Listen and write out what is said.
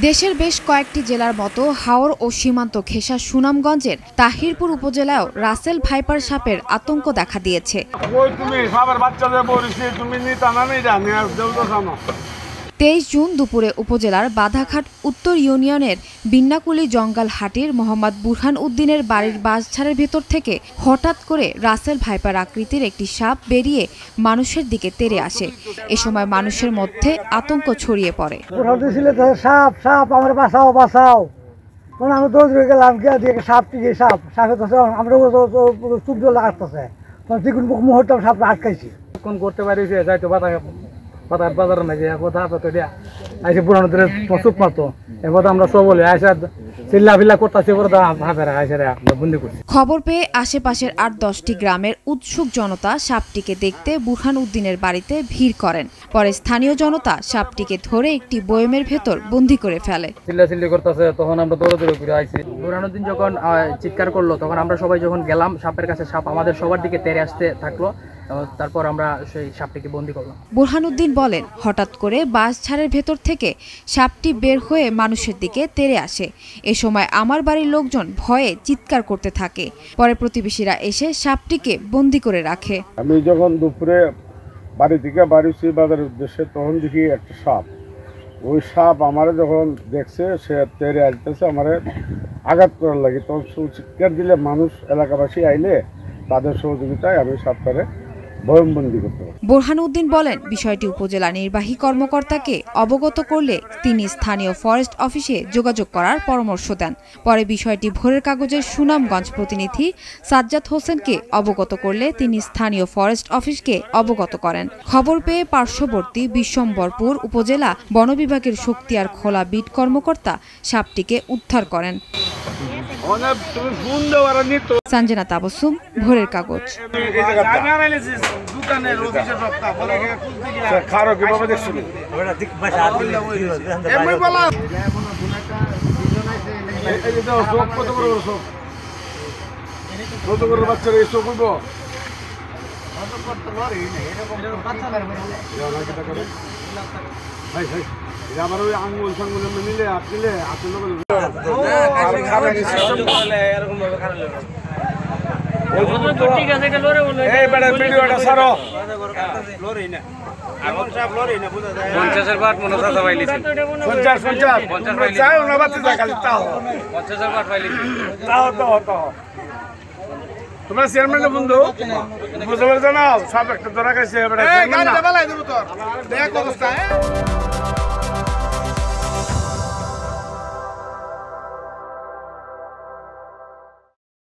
দেশের বেশ কয়েকটি জেলার মতো হাওর ও সীমান্ত ঘেঁষা সুনামগঞ্জের তাহিরপুর উপজেলায়ও রাসেল ভাইপার সাপের আতঙ্ক দেখা দিয়েছে। 23 জুন দুপুরে উপজেলার বাধাঘাট উত্তর ইউনিয়নের বিন্নাকুলি জঙ্গাল হাটির মোহাম্মদ বুরহান উদ্দিনের বাড়ির বাঁশঝাড়ের ভেতর থেকে হঠাৎ করে রাসেল ভাইপার আকৃতির একটি সাপ বেরিয়ে মানুষের দিকে তেড়ে আসে। এ সময় মানুষের মধ্যে আতঙ্ক ছড়িয়ে পড়ে। সাপ সাপ আমার বাঁচাও বাঁচাও, আমি দৌড়ে গেলাম সাপ সাপের কাছে আমরা চুপ লাগাতেছে মুহূর্তে সাপ আটকাইছি। কোন করতে পারিস যাইতো বাজার নাকি কথা আইসে পুরানো চুপ মারতো এবার আমরা সব বলি আইসা চিল্লা ফিল্লা করতেছি বন্দি করছি। খবর পেয়ে আশেপাশের 8-10টি গ্রামের উৎসুক জনতা সাপটিকে দেখতে বুরহান উদ্দিনের বাড়িতে ভিড় করেন। পরে স্থানীয় জনতা সাপটিকে ধরে একটি বয়মের ভেতর বন্দি করে ফেলে। চিল্লাচিল্লি করতেছে, তখন আমরা দৌড়াদৌড়ি করে আইছি। বুরহান উদ্দিন যখন চিৎকার করলো তখন আমরা সবাই যখন গেলাম, সাপের কাছে সাপ আমাদের সবার দিকে তেড়ে আসতে থাকলো, তারপর আমরা সেই সাপটিকে বন্দি করলাম। বুরহান উদ্দিন বলেন, হঠাৎ করে বাঁশঝাড়ের ভেতর থেকে সাপটি বের হয়ে মানুষের দিকে তেড়ে আসে। এ সময় আমার বাড়ির লোকজন ভয়ে চিৎকার করতে থাকে। পরে প্রতিবেশীরা এসে সাপটিকে বন্দি করে রাখে। আমি যখন দুপুরে বাড়ি থেকে বাড়িছি বাজারের উদ্দেশ্যে, তখন দেখি একটা সাপ। ওই সাপ আমারে যখন দেখছে সে তেড়ে আসতেছে আমারে আঘাত করার লাগে, তখন চিৎকার দিলে মানুষ এলাকাবাসী আইলে তাদের সহযোগিতায় আমি সাপটারে বয়মবন্দি করতে পারি। বুরহান উদ্দিন বলেন, বিষয়টি উপজেলা নির্বাহী কর্মকর্তাকে অবগত করলে তিনি স্থানীয় ফরেস্ট অফিসে যোগাযোগ করার পরামর্শ দেন। পরে বিষয়টি ভোরের কাগজের সুনামগঞ্জ প্রতিনিধি সাজ্জাদ হোসেনকে অবগত করলে তিনি স্থানীয় ফরেস্ট অফিসকে অবগত করেন। খবর পেয়ে পার্শ্ববর্তী বিশ্বম্বরপুর উপজেলা বন বিভাগের শক্তিয়ার খোলা বিট কর্মকর্তা সাপটিকে উদ্ধার করেন। সঞ্জনা তাবসুম, ভোরের কাগজ। আমার ওই আঙুল সাঙ্গুল নিলে আপনিলে তোমরা চেয়ারম্যানের বন্ধু বুঝতে পারছো না, সব একটা ধরা গেছে।